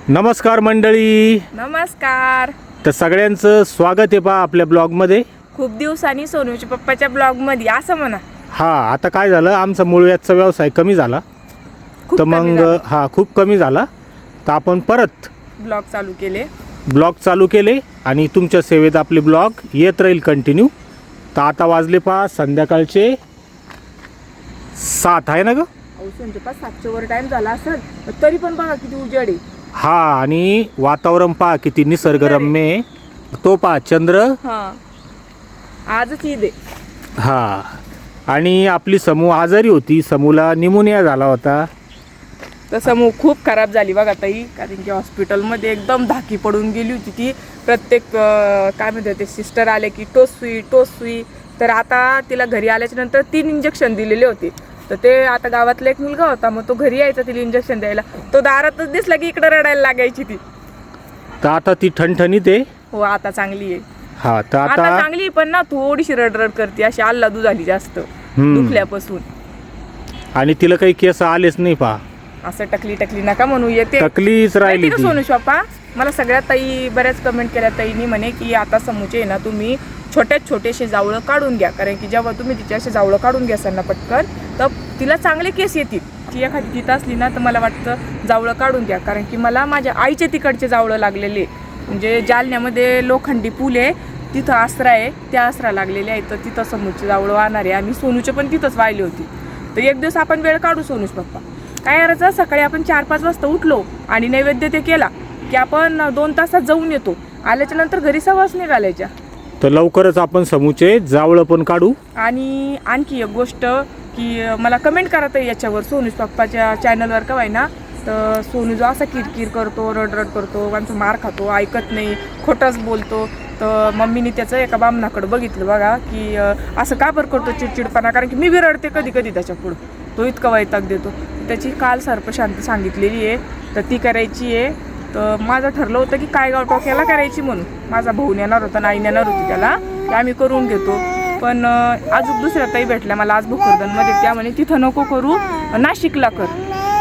नमस्कार मंडळी. नमस्कार. तर सगळ्यांचं स्वागत आहे पहा आपल्या ब्लॉगमध्ये. खूप दिवसांनी सोनूच्या पप्पाच्या ब्लॉगमध्ये असं म्हणा. आता काय झालं, आमचा मूळव्याजचा व्यवसाय कमी झाला. खूप तर कमी मग झालं. खूप कमी झाला. तर आपण परत ब्लॉग चालू केले आणि तुमच्या सेवेत आपले ब्लॉग येत राहील कंटिन्यू. तर आता वाजले पहा संध्याकाळचे 7 आहे ना ग. सोनूच्या पप्पा 7च्या वर टाइम झाला असेल तरी पण बघा किती उजेड आहे. आणि वातावरण पहा किती निसर्गरम्य आहे. तो पहा चंद्र. आजच ईद आहे. आणि आपली समू आजारी होती. समूला निमोनिया झाला होता. तर समूह खूप खराब झाली बघा ताई, कारण की हॉस्पिटलमध्ये एकदम धाकी पडून गेली होती ती. प्रत्येक काय म्हणते ते सिस्टर आले की टोस सुई. तर आता तिला घरी आल्याच्या नंतर 3 इंजेक्शन दिलेले होते. तर ते आता गावातला एक मुलगा होता, मग तो घरी यायचा तिला इंजेक्शन द्यायला. तो दारातच दिसला की इकडे रडायला लागायची ती. तर आता ती ठणठणीत आहे. हो आता चांगली आहे. तर आता चांगली पण ना थोडीशी रडरड करते, अशी आल्लादू झाली जास्त दुखल्यापासून. आणि तिला काही केस आलेच नाही पहा. असं टकली नका म्हणू, येते टकलीच राहिली ती. सोनूश पप्पा मला सगळ्यात ताई बऱ्याच कमेंट केल्या ताईनी म्हणे की आता समूचे ना तुम्ही छोटेसे जावळं काढून घ्या, कारण की जेव्हा तुम्ही तिचे असे जावळं काढून घ्याल ना पटकन तर तिला चांगले केस येतील. ती एखादी तिथं असली ना तर मला वाटतं जावळं काढून घ्या, कारण की मला माझ्या आईचे तिकडचे जावळं लागलेले, म्हणजे जालन्यामध्ये लोखंडी पूल आहे तिथं आसरा आहे, त्या आसरा लागलेले आहे. तर तिथं समूचे जावळं वाहणार आहे आणि सोनूचे पण तिथंच वाहिले होती. तर एक दिवस आपण वेळ काढू सोनूश पप्पा. काय करायचं, सकाळी आपण 4-5 वाजता उठलो आणि नैवेद्य ते केला की आपण 2 तासात जाऊन येतो. आल्याच्या नंतर घरी सवास निघालायच्या. तर लवकरच आपण समूचे जावळं पण काढू. आणि आणखी एक गोष्ट की मला कमेंट करता याच्यावर सोनूश पप्पाच्या चॅनलवर का ना, तर सोनू जो असा किरकिर करतो, रडरड करतो, आमचा मार खातो, ऐकत नाही, खोटंच बोलतो. तर मम्मीने त्याचं एका बामणाकडे बघितलं बघा की असं का बरं करतो चिडचिडपणा, कारण की मी बी रडते कधी त्याच्या पुढं, तो इतका वैताग देतो. त्याची काल सर्पशांती सांगितलेली आहे, तर ती करायची आहे. तर माझं ठरलं होतं की काय गाव टोक्याला करायची म्हणून. माझा भाऊ नेणार होता, नाही नेणार होती त्याला, की आम्ही करून घेतो. पण अजून दुसऱ्या ताई भेटल्या मला आज भोकरदनमध्ये, त्या म्हणे तिथं नको करू, नाशिकला कर.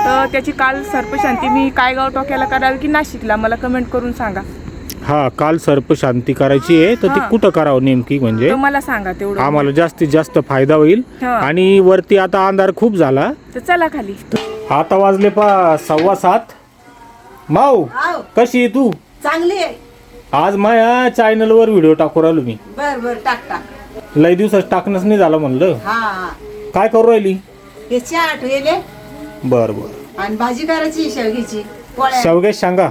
तर त्याची काल सर्पशांती मी काय गाव टोक्याला करावी की नाशिकला, मला कमेंट करून सांगा. काल सर्पशांती करायची आहे, तर ती कुठं करावं नेमकी, म्हणजे मला सांगा तेवढं, आम्हाला जास्तीत जास्त फायदा होईल. आणि वरती आता अंधार खूप झाला. तर चला खाली. आता वाजले पहा 7:15. माऊ कशी आहे तू? चांगली आहे. आज माझ्या चॅनलवर व्हिडिओ टाकू राहिलो मी. बर टाक. लई दिवसात टाकणंच नाही झालं म्हणलं. काय करू राहिली? हे चहा ठेवले. बर. आणि भाजी करायची शेवग्याची. शेवग्याच्या शेंगा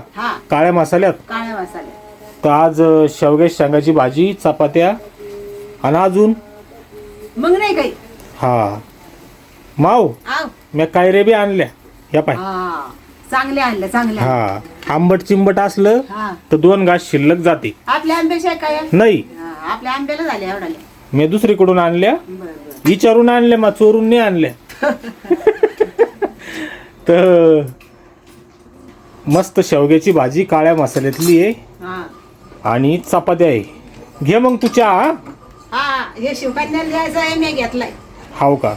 काळ्या मसाल्यात. काळ्या मसाले. तर आज शेवग्याच्या शेंगाची भाजी, चपात्या आणि अजून मग नाही काही. माऊ मी काय रे बी आणल्या या पाय. चांगले आणले चांगले. आंबट चिंबट असलं तर 2 घास शिल्लक जाते. आपल्या आंब्याशिवाय काय नाही, आपल्या आंब्याला झाले एवढाले. मी दुसरीकडून आणल्या, विचारून आणल्या, मग चोरून नाही आणल्या. तर मस्त शेवग्याची भाजी काळ्या मसाल्यातली आहे आणि चपात्या आहे. घे मग तू चहा. हे शिवकन्याला द्यायचं आहे, मी घेतलाय. हाव का?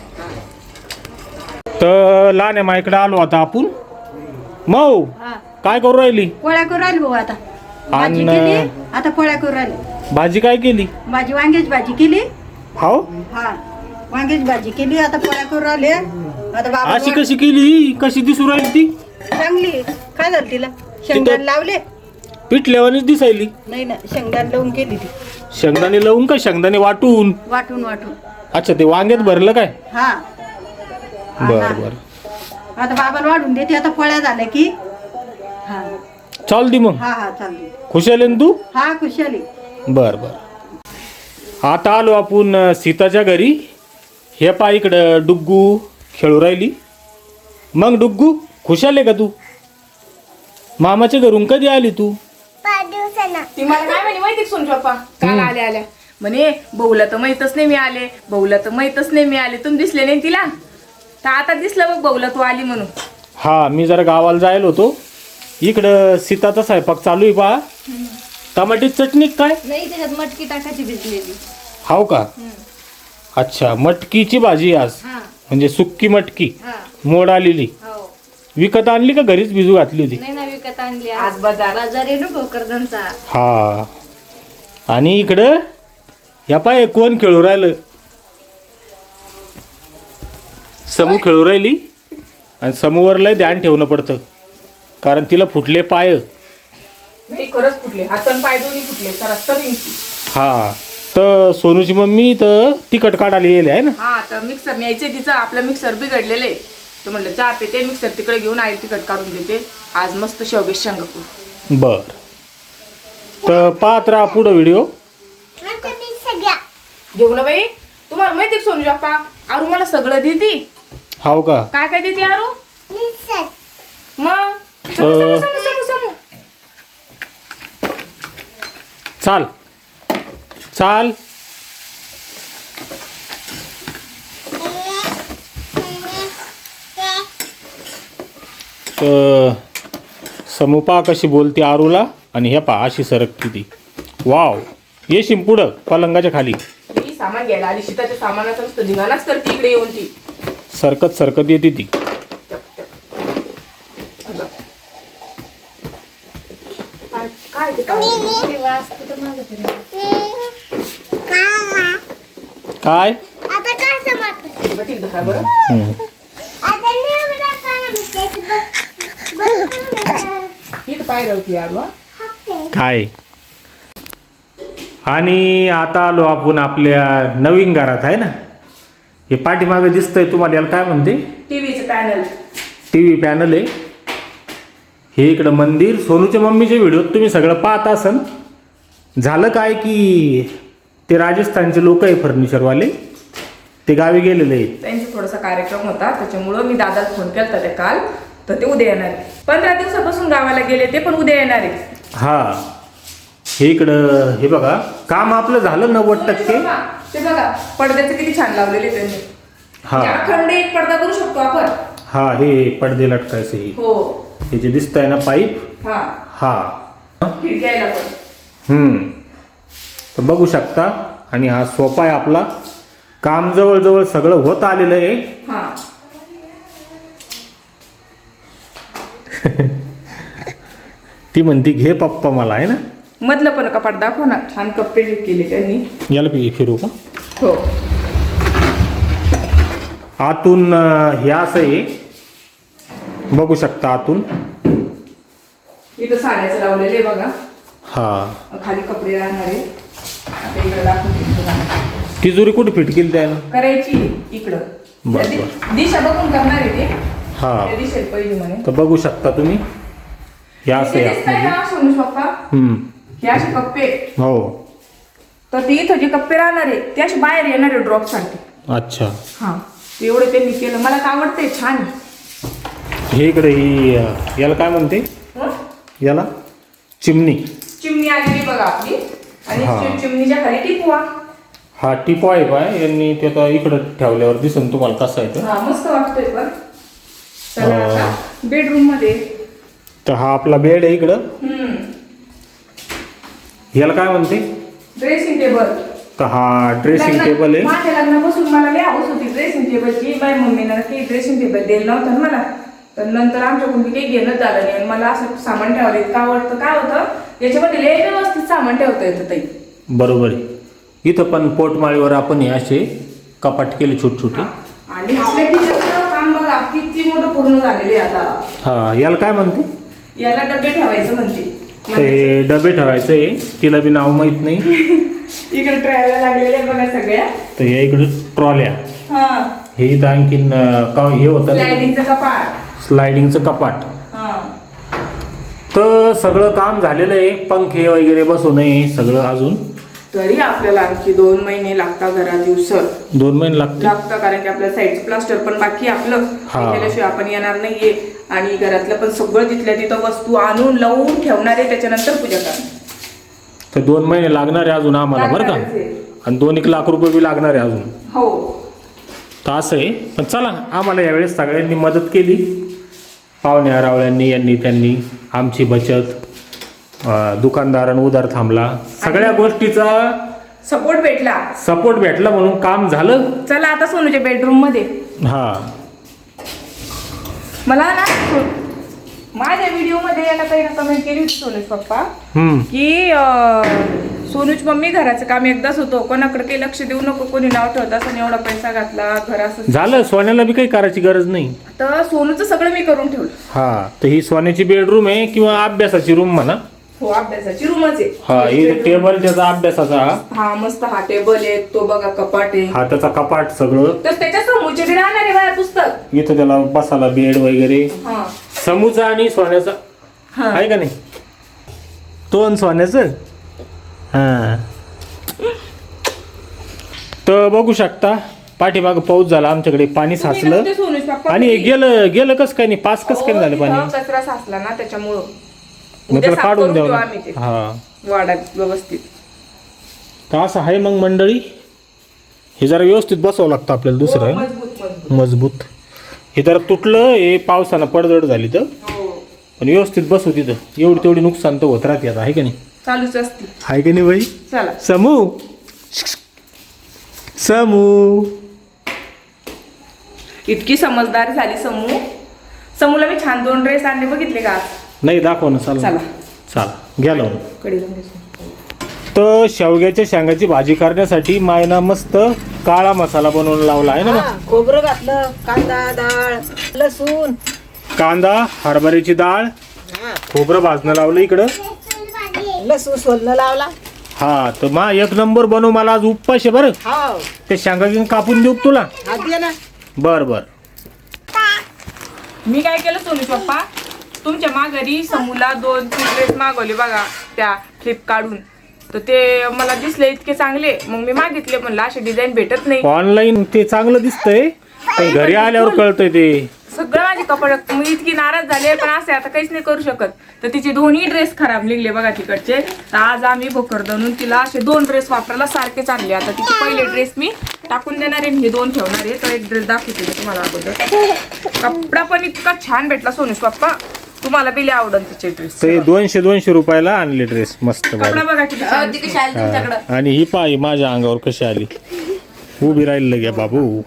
तर लहान माईकडे आलो आता आपण. मऊ काय करू राहिली? पोळ्या करू राहिली भाऊ. आता भाजी केली, आता पोळ्या करू राहिली. भाजी काय केली? भाजी वांग्याची भाजी केली. हाव वांग्याची भाजी केली, आता पोळ्या करू राहिले. आता बाबा अशी कशी केली? कशी दिसू राहिली ती? चांगली. काय झालं तिला? शेंगदाणे लावले. पिठल्यावानीच दिसायली. नाही ना, शेंगदाणे लावून केली ती. शेंगदाणे लावून का शेंगदाणे वाटून? वाटून. अच्छा, ते वांग्यात भरलं काय? बर. आता बाबाला वाढून देते. आता पोळ्या झाल्या की चाल दी मग. चालली. खुशाल आहे ना तू? खुशाली. बर. आता आलो आपण सीताच्या घरी. हे पा इकडं डुग्गू खेळू राहिली. मग डुग्गू खुशाल आहे का तू? मामाच्या घरून कधी आली तू? 5 दिवसांना. ती मला काय म्हणे माहिती सोनू पप्पा, काल आल्या म्हणे भाऊला तर माहीतच नाही मी आले, भाऊला तर माहीतच नाही मी आले. तुम्ही दिसले नाही तिला, तर आता दिसलं बघ भाऊला तू आली म्हणून. मी जरा गावाला जायला होतो. इकडं सीताचा स्वयंपाक चालू आहे पहा. टमाट्याची चटणी काय? नाही, त्याच्यात मटकी टाकायची भिजलेली. हाव का? अच्छा, मटकीची भाजी आज, म्हणजे सुक्की मटकी मोड आलेली. विकत आणली का घरीच भिजू घातली होती? नाही, विकत आणली आज बाजार. बाजार आहे ना भोकरदनचा. हा आणि इकडं या पाय कोण खेळू राहिलं? समू खेळू राहिली आणि समूवर लय ध्यान ठेवणं पडतं कारण तिला फुटले पाय. नाही खरंच फुटले, हात आणि पाय दोन्ही फुटले तर हा तर सोनूची मम्मी तर तिखट काढायला येईल आहे ना. हा तर मिक्सर न्यायचे तिचं, आपलं मिक्सर बिघडलेले तर म्हटलं चहा पिते मिक्सर तिकडे घेऊन आई तिखट काढून देते. आज मस्त शेवगे शेंगापूर. बर तर पाहत राहा पुढं व्हिडिओ. घेऊ ना बाई. तुम्हाला माहिती सोनू बाप्पा आरू मला सगळं देते. हाव का? काय काय देते आरू? मग चाल चाल. समू पहा कशी बोलते आरूला आणि हे पहा अशी सरकती ती. वाव येशील पुढं पलंगाच्या खाली. मी सामान घ्यायला आली, शीताच्या सामानाचा नुसतं धिंगाणाच करते इकडे येऊन ती. सरकत सरकत येते ती. काय ते काय? ते वास कुठं मागं तरी. काय? बटीक धरा बरं. हम्म. ही तर पाय राहते आरू. काय? आणि आता आलो आपण आपल्या नवीन घरात आहे ना. हे पाठीमागे दिसतंय तुम्हाला, याला काय म्हणते? टीव्हीचं पॅनल. TV पॅनल आहे हे. इकडं मंदिर. सोनूच्या मम्मीचे व्हिडिओत तुम्ही सगळं पाहत असन. झालं काय की ते राजस्थानचे लोक आहे फर्निचरवाले, ते गावी गेलेले आहेत. त्यांचा थोडासा कार्यक्रम होता त्याच्यामुळं मी दादाला फोन केला होता ते काल, तर ते उद्या येणार. 15 दिवसापासून गावाला गेले ते पण उद्या येणार आहे. हा हे इकडं हे बघा काम आपलं झालं 90%. ते बघा पडद्याचं किती छान लावलेले त्यांनी. हा. अखंड एक पडदा करू शकतो आपण. हा हे पडदे लटकायचे हे. हो. हे जे दिसत आहे ना पाईप. हा हा खिडक्याला पण. तर बघू शकता. आणि हा सोफा आहे आपला. काम जवळजवळ सगळं होत आलेलं आहे. हा ती म्हणती घे पप्पा मला आहे ना. मधलं पण कपाट दाखव ना, छान कप्पे केले त्यांनी. याला फिरू का? हो. आतून हे असं आहे बघू शकता. आतून इथं साड्याचं लावलेले बघा. हा खाली कपडे राहणार आहे. आता इकडे दाखवते. तिजोरी कुठे फिट केली त्यानं? करायची इकडं. बरं, त्या दिशा बघून करणार आहे ते. हा त्या दिशेला पहिली म्हणे. तर बघू शकता तुम्ही. हे असं इथे आहे दिसतंय आतमध्ये. ना सोनूश पप्पा, हे असे कप्पे. हो तर ते इथं जे कप्पे राहणार आहे ते असे बाहेर येणार आहे ड्रॉप सारखे. अच्छा. हा ते एवढं त्यांनी केलं. मला तर आवडतंय, छान आहे. हे इकडे ही याला काय म्हणते? हं? याला चिमणी. चिमणी आलेली बघा आपली. आणि हा. चिमणीच्या खाली टिपवा. हा टिप आहे बाय. यांनी ते आता इकडं ठेवल्यावर दिसून तुम्हाला कसं आहे ते. हा मस्त वाटतोय पण. चला आता बेडरूम मध्ये. तर हा आपला बेड आहे इकडं. याला काय म्हणते? Dressing table. तर हा ड्रेसिंग टेबल आहे. माझ्या लग्नापासून मला लय हौस होती ड्रेसिंग टेबलची. माझ्या मम्मीनं काही ड्रेसिंग टेबल दिलं नव्हतं ना मला. तर नंतर आमच्याकडून काही घेणंच झालं नाही. आणि मला असं सामान ठेवायला इतकं आवडतं. काय होतं याच्यामध्ये लय व्यवस्थित सामान ठेवता येतं ताई. बरोबर आहे. इथं पण पोटमाळीवर आपण हे असे कपाट केले छोटे छोटे. आणि आपल्या किचनचं काम बघा किती मोठं पूर्ण झालेले आता. हा याला काय म्हणते? याला डबे ठेवायचं म्हणते. ते डबे ठेवायचे. तिला बी नाव माहित नाही. इकडे ट्रायला लागलेले बघा सगळ्या. तर या इकडे ट्रॉल्या. हा हे इथं आणखीन हे होतं स्लायडिंगचं कपाट. स्लायडिंगचं कपाट. हा तर सगळं काम झालेलं आहे. पंखे वगैरे बसू नये सगळं अजून. तरी आपल्याला आणखी 2 महिने लागतात घरात दिवसर. 2 महिने लागतील. लागतं कारण की आपल्या साईडचं प्लास्टर पण बाकी आपलं. हा. केल्याशिवाय आपण येणार नाहीये. आणि घरातलं पण सगळं तिथल्या तिथं वस्तू आणून लावून ठेवणार आहे. त्याच्यानंतर पूजा करणार. तर 2 महिने लागणार आहे अजून आम्हाला बरं का. लागणारच आहे. आणि 2-1 लाख रुपये बी लागणार आहे अजून. हो. तर असं आहे. पण चला आम्हाला यावेळेस सगळ्यांनी मदत केली. पाहुण्या रावळ्यांनी यांनी त्यांनी आमची बचत. दुकानदारांना उधार थांबला. सगळ्या गोष्टीचा सपोर्ट भेटला. सपोर्ट भेटला म्हणून काम झालं. चला आता सोनूच्या बेडरूम मध्ये. हा मला ना माझ्या व्हिडिओ मध्ये एका ताईनं कमेंट केली होती सोनूज पप्पा हम्म. की सोनूज मम्मी घराचं काम एकदाच होतो, कोणाकडे काही लक्ष देऊ नको, कोणी नाव ठेवत असं एवढा पैसा घातला घर असं झालं, सोन्याला बी काही करायची गरज नाही. तर सोनूचं सगळं मी करून ठेवलं. हा, तर ही सोन्याची बेडरूम आहे किंवा अभ्यासाची रूम म्हणा. हो, अभ्यासाची रूमच आहे. हा, हे टेबल त्याचा अभ्यासाचा. हा, मस्त हा टेबल आहे, तो बघा कपाट आहे. हा, त्याचा कपाट सगळं. तर त्याच्या समोरचे बी राहणार आहे बाया पुस्तक. इथं त्याला बसायला बेड वगैरे. हा समूचा आणि सोन्याचा हा. आहे का नाही, तो आणि सोन्याचं. हा, तर बघू शकता पाठीमाग पाऊस झाला, आमच्याकडे पाणी साचलं. ते सोनूज पप्पा आणि हे गेलं गेलं कस काय नाही, पास कस काय झालं हो, पाणी. इथं कचरा साचला ना त्याच्यामुळं मग उद्या त्याला साफ काढून करून द्यावं देऊ लागतं. आम्ही ते हा, वाड्यात व्यवस्थित. तर असं आहे मग मंडळी. हे जरा व्यवस्थित बसावं लागतं आपल्याला दुसरं आहे मजबूत मजबूत. मजबूत. हे जरा तुटलं, हे पावसानं पडझड झाली तर, हो, पण व्यवस्थित बसू तिथं. एवढी तेवढी नुकसान तर होत राहते आता, आहे का नाही. चालूच असते. आहे का नाही बाई. चला समू समू इतकी समजदार झाली समू. समूला मी छान 2 ड्रेस आणले, बघितले का? नाही, दाखव ना. चला चला चला घ्या लावून. कडे जाऊन घे. तर शेवग्याच्या शेंगाची भाजी करण्यासाठी मायना मस्त काळा मसाला बनवून लावला आहे ना. हा, खोबरं घातलं, कांदा, डाळ, लसूण. कांदा, हरभऱ्याची डाळ, हा, खोबरं भाजणं लावलं इकडं. लसूण सोलणं लावला. हा, तर मा एक नंबर बनव. मला आज उपवास आहे बरं. हा, ते शेंगा घेऊन कापून देऊ का तुला. हा दे ना. बर बर. मी काय केलं सोनू पप्पा, तुमच्या माघारी समूला 2-3 ड्रेस मागवले बघा त्या फ्लिपकार्टून. तर ते मला दिसले इतके चांगले, मग मी मागितले. म्हणलं असे डिझाईन भेटत नाही ऑनलाईन ते चांगलं दिसतंय, पण घरी आल्यावर कळतंय ते. सगळं माझे कपडे. मी इतकी नाराज झाले, पण असे आता काहीच नाही करू शकत. तर तिचे दोन्ही ड्रेस खराब निघले बघा तिकडचे. तर आज आम्ही भोकरदनून तिला असे 2 ड्रेस वापरायला सारखेच आणले. आता तिचे पहिले ड्रेस मी टाकून देणार आहे, हे 2 ठेवणार आहे. तर एक ड्रेस दाखवते मी तुम्हाला अगोदर. कपडा पण इतका छान भेटला सोनूस पप्पा, तुम्हाला बिले आवडल तिचे ड्रेस. ते 200 रुपयाला आणले ड्रेस मस्त कपडा भारी. बघा किती छान दिसतो. हा, आणि ही पाय माझ्या अंगावर कशी आली, उभी राहिली घ्या बाबू.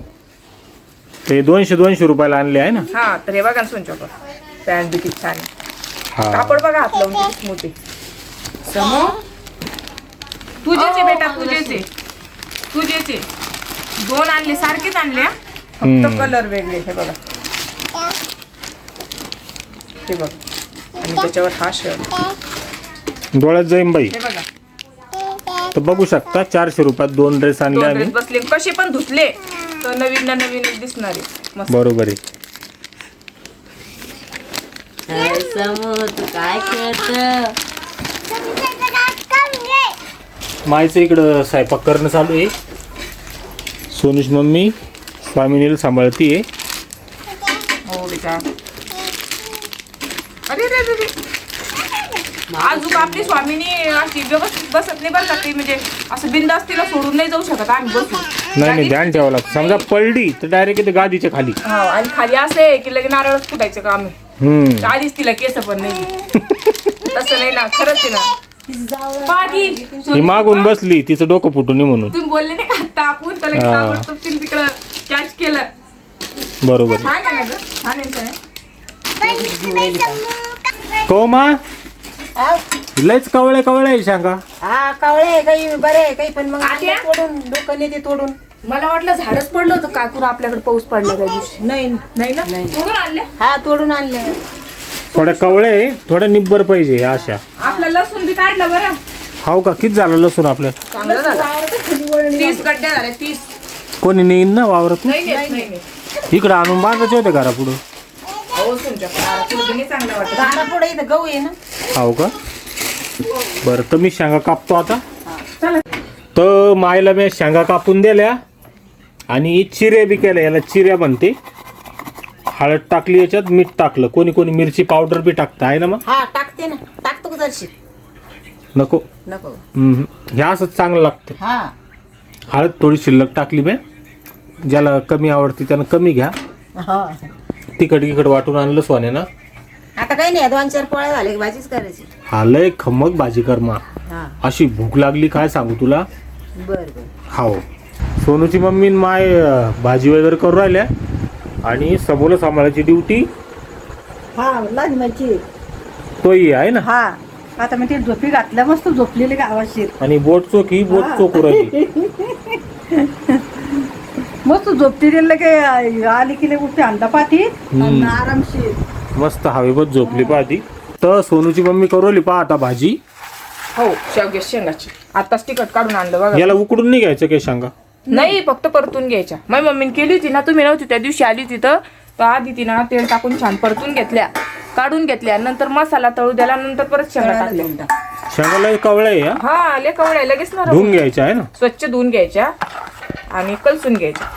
ते 200 रुपयाला आणले आहे ना. हा, तर हे बघा सोनू पप्पा, पॅन्ट बी किती छान आहे. हा, कापड बघा हात लावून किती स्मूथ आहे. समो तुझेच आहे बेटा, तुझेच आहे, तुझेच आहे. 2 आणले, सारखेच आणले हा. फक्त कलर वेगळे. हे बघा, हे बघ. आणि त्याच्यावर हा शर्ट, डोळ्यात जाईन बाई. हे बघा. तर बघू शकता 400 रुपयात 2 ड्रेस आणले 2 आम्ही. ड्रेस बसले, कसे पण धुतले तर नवीन ना नवीनच दिसणार आहे. मस्त. बरोबर आहे. काय खेळत? मायचं इकडं स्वयंपाक करणं चालू आहे. सोनूच मम्मी स्वामिनीला सांभाळतीये. हो बेटा. अरे रे रे रे. आजूक आपली स्वामीनी अशी व्यवस्थित बसत नाही बरं का. ती म्हणजे असं बिंदास तिला सोडून नाही जाऊ शकत आम्ही बसून. नाही, ध्यान ठेवावं लागतं. समजा पडली तर डायरेक्ट इथे गादीच्या खाली. हा, आणि खाली असं आहे की लगे नारळच फुटायचं काम आहे. आधीच तिला केस पण नाही. तसं नाही ना, खरंच आहे ना. पाठी ही मागून बसली, तिचं डोकं फुटून नये म्हणून. तुम्ही बोलले नाही का आता आपण त्याला हा. ताबडतोब तिने तिकडं कॅच केलं. बरोबर. छान आहे ना गं? छान आहे ना? कोमा हा, लयच कवळे आहे शेंगा. हा, कावळे काही बरे काही, पण मग आत्या? तोडून डोकं नेते तोडून. मला वाटलं झाडच पडलं होतं काकूर आपल्याकडे पाऊस पडला त्या दिवशी. नाही, नाही ना, कुठून आणले? हा तोडून आणले. थोड्या कवळे आहे, थोड्या निब्बर पाहिजे अशा. आपलं लसूण बी काढलं बरं. हाव का, किती झालं लसूण आपल्याला. चांगलं झालं. 30 गड्डे झाले, 30. कोणी नेईन ना वावरत. नाही नाही नाही. इकडं आणून बांधायचे होते घरापुढं. हो तुमच्या चांगलं वाटत. दारा पुढे इथं गहू आहे ना. हाव का. बरं, तर मी शेंगा कापतो आता. चला. तर मायला मी शेंगा कापून दिल्या आणि चिऱ्या बी केल्या. याला चिऱ्या म्हणते. हळद टाकली, याच्यात मीठ टाकलं. कोणी कोणी मिरची पावडर बी टाकतं आहे ना. मग हा, टाकते ना. टाकतो का जरशी? नको. नको. हे असंच चांगलं लागतं. हा, हळद थोडी शिल्लक टाकली मी. ज्याला कमी आवडते त्यानं कमी घ्या. हा. तिखट वाटून आणलं सोन्यानं. आता काही नाही, 2-4 पोळ्या झाले की भाजीच करायची. हा, लय खमक भाजी कर मा. हा, अशी भूक लागली काय सांगू तुला. बर बर. हाव. सोनूची मम्मी आणि माय भाजी वगैरे करू राहिल्या आणि सबोला सांभाळायची ड्युटी. हा लहान माझी तोही आहे ना. हा आता मी ती झोपी घातल्या मस्त झोपलेली गावाशीर आणि बोट चोक ही बोट चोक राहिली. मस्त झोपती दिलं की आली की उठते अंडा पाठी आणि आरामशीर मस्त हवेबत झोपली पाहती. तर सोनूची मम्मी करवली पहा आता भाजी. हो शेवग्या शेंगाची आताच तिखट काढून आणलं बघा. याला उकडून नाही घ्यायचं काही शेंगा. नाही फक्त परतून घ्यायच्या. माझी मम्मीने केली होती ना, तुम्ही नव्हती त्या दिवशी आली तिथं, तर आधी तिनं तेल टाकून छान परतून घेतल्या, काढून घेतल्या, नंतर मसाला तळू द्याला, नंतर परत शेंगा टाकल्या. शेंगाला कवळ्या आहे. हा ले कवड्या लगेच ना धुवून घ्यायच्या आहे ना. स्वच्छ धुवून घ्यायच्या आणि कलसून घ्यायच्या.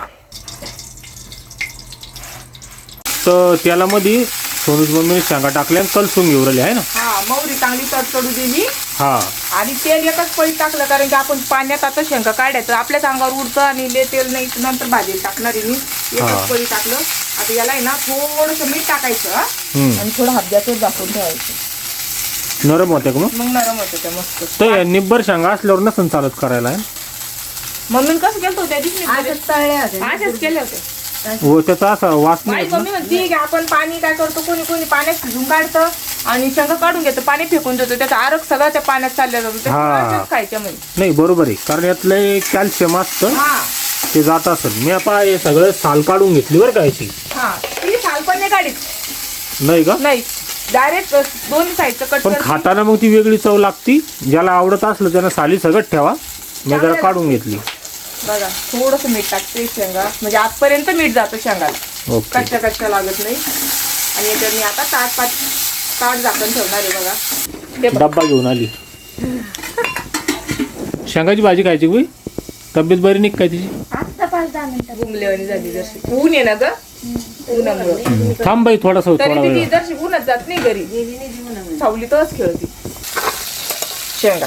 तर त्याला मध्ये सोनूची मम्मीने शेंगा टाकल्या आणि कलसून घेऊन राहिली आहे ना. हा मोहरी चांगली तडतडू दिली हा आणि तेल एकच पळीत टाकलं, कारण की आपण पाण्यात आता शेंगा काढायचं आपल्याच अंगावर उडतं आणि ले तेल नाही नंतर भाजीला टाकणार आहे मी. एकच पळी टाकलं. आता याला आहे ना थोडंसं मीठ टाकायचं आणि थोडं हब्याचं झाकून ठेवायचं. नरम होते का मग. मग नरम होतं त्या मस्त. तर निब्बर शेंगा असल्यावर नसन चालत करायला आहे. मम्मीने कसं केलं त्या दिवशी आजच तळल्या होत्या असेच केले होते. हो त्याचा असा वास माझी नाही येत ना. मम्मी म्हणते की आपण पाणी काय करतो, कोणी कोणी पाण्यात शिजून काढतं आणि शेंगा काढून घेतं, पाणी फेकून देतो, त्याचा आरक सगळा त्या पाण्यात चालला जातो. हा. खायच्या म्हणजे नाही बरोबर आहे, कारण यातलं कॅल्शियम असतं हा ते जात असेल. मी आता हे सगळं साल काढून घेतली बरं का याची. हा ती साल पण नाही काढीत नाही का. नाही, डायरेक्ट दोन्ही साईडचं कट पण खाताना मग ती वेगळी चव लागती. ज्याला आवडत असलं त्यानं साली सगळं ठेवा. मी जरा काढून घेतली. बघा थोडस मीठ टाकते शेंगा, म्हणजे आजपर्यंत मीठ जातं शेंगाला, ओके. कच्च्या कच्च्या लागत नाही. आणि याच्यात मी आता ताट झाकण ठेवणार आहे बघा. ते बघा. डब्बा घेऊन आली. शेंगाची भाजी खायची बाई. तब्येत बरी नाही काय तिची. आता 5-10 मिनिटं गुंगलेवानी झाली जशी. ऊन आहे ना ग, उन्हामुळे. थांब बाई थोडासा तरी थोडा ती वेळ. जशी उन्हात जात नाही घरी, सावलीतच खेळती. शेंगा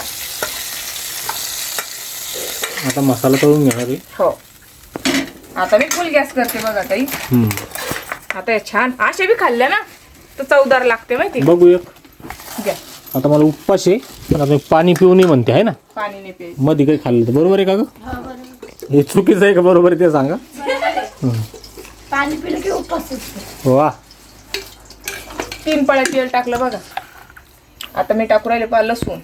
आता मसाला तळून घेणार आहे. हो. आता मी फुल गॅस करते बघा ताई. आता हे छान अशा बी खाल्ल्या ना तर चवदार लागते माहिती का? बघू एक. घ्या. आता मला उपवास आहे, पण आता मी पाणी पिऊ नाही म्हणते आहे ना. पाणी नाही प्यायचं. मध्ये काही खाल्लं तर बरोबर आहे का ग. हे चुकीचं आहे का बरोबर आहे ते सांगा. पाणी पिलं की उपवास सुटतो. वा. 3 पळ्या तेल टाकलं बघा. आता मी टाकू राहिले लसूण.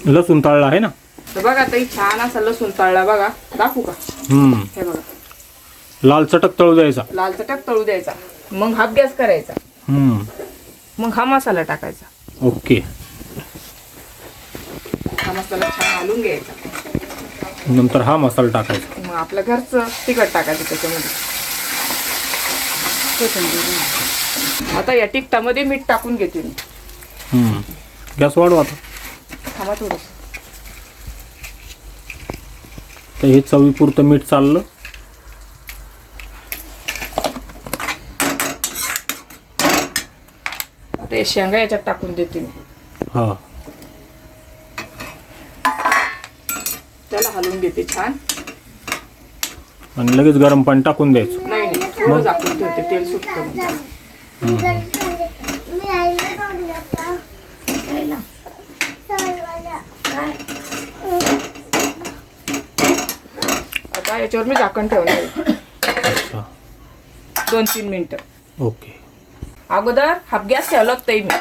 लसूण तळला आहे ना. तर बघा ताई छान असा लसूण तळला बघा. दाखवू का. हे बघा लाल चटक तळू द्यायचा. लाल चटक तळू द्यायचा, मग हाफ गॅस करायचा, मग हा मसाला टाकायचा. ओके. हा मसाला छान हलवून घ्यायचा, नंतर हा मसाला टाकायचा. मग आपलं घरचं तिखट टाकायचं त्याच्यामध्ये. आता या तिखटामध्ये मीठ टाकून घेते मी. गॅस वाढवा आता. थांबा थोडं. तर हे चवीपुरतं मीठ चाललं. आता हे शेंगा याच्यात टाकून देते मी. हा. त्याला हलवून घेते छान. आणि लगेच गरम पाणी टाकून द्यायचं. नाही थोडं झाकून ठेवते, तेल सुटतं मग. आता याच्यावर मी झाकण ठेवणार आहे. अच्छा. 2-3 मिनिटं. ओके. अगोदर हाफ गॅस ठेवला होता मी.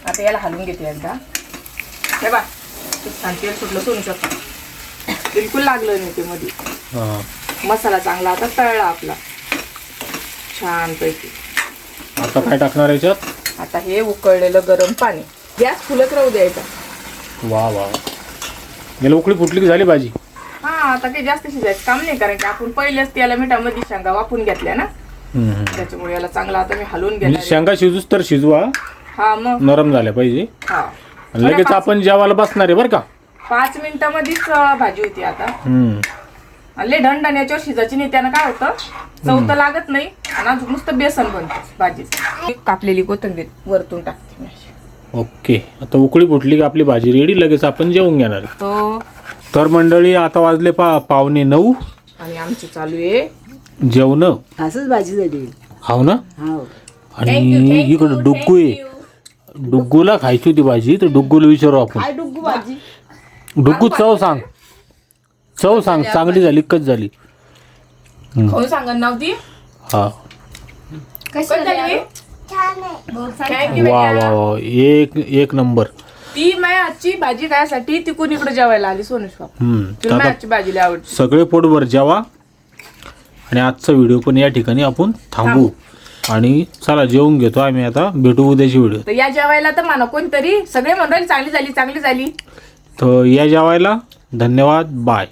आता याला हलवून घेते एकदा. हे बा छान तेल सुटलं सोडू शकतो. बिलकुल लागलं नाही ते मध्ये. हा. मसाला चांगला आता तळला आपला छान पैकी. आता काय टाकणार याच्यात. आता हे उकळलेलं गरम पाणी. गॅस फुलत राहू द्यायचा. वा वा. याला उकळी फुटली की झाली भाजी. हा आता काही जास्त शिजायचं काम नाही, कारण की आपण पहिलेच त्याला मिठामध्ये शेंगा वाफून घेतल्या ना, त्याच्यामुळे याला चांगला आता मी हलवून म्हणजे घेणार. शेंगा शिजूच तर शिजवा. हा मग नरम झाल्या पाहिजे. हा आणि लगेच आपण जेवायला बसणार आहे बरं का. 5 मिनिटामध्येच भाजी होती आता. हम्म. लय ढणढण याच्यावर शिजायची नाही, त्यानं काय होतं चव तर लागत नाही आणि अजून नुसतं बेसन बनतं भाजीचं. कापलेली कोथिंबीर वरतून टाकते मी. ओके. आता उकळी फुटली की आपली भाजी रेडी. लगेच आपण जेवून घेणार आहे. तो तर मंडळी आता वाजले 9:15 आणि आमची चालू आहे जेवण. असंच भाजी झाली. हाव ना. हो. आणि इकडं डुग्गू आहे. डुग्गूला खायची होती भाजी, तर डुग्गूला विचारू आपण. काय डुग्गू भाजी. डुग्गू चव सांग. चव सांग चांगली झाली कच झाली. खाऊन सांगा नाव ती. हा. कशी झाली? थँक्यू वा वा वा एक नंबर. ती माझ्या आजची भाजी खायसाठी ती कोणी इकडे जेवायला आली सोनूज बाप्पा. तुला आता माझ्या आजची भाजी लय आवडते. सगळे पोटभर जेवा आणि आजचा व्हिडिओ पण या ठिकाणी आपण थांबू. आणि चला जेवून घेतो आम्ही आता. भेटू उद्याची व्हिडिओ. तर या जेवायला तर म्हणा कोणतरी सगळे म्हणून चांगली झाली चांगली झाली. तर या जेवायला धन्यवाद. बाय.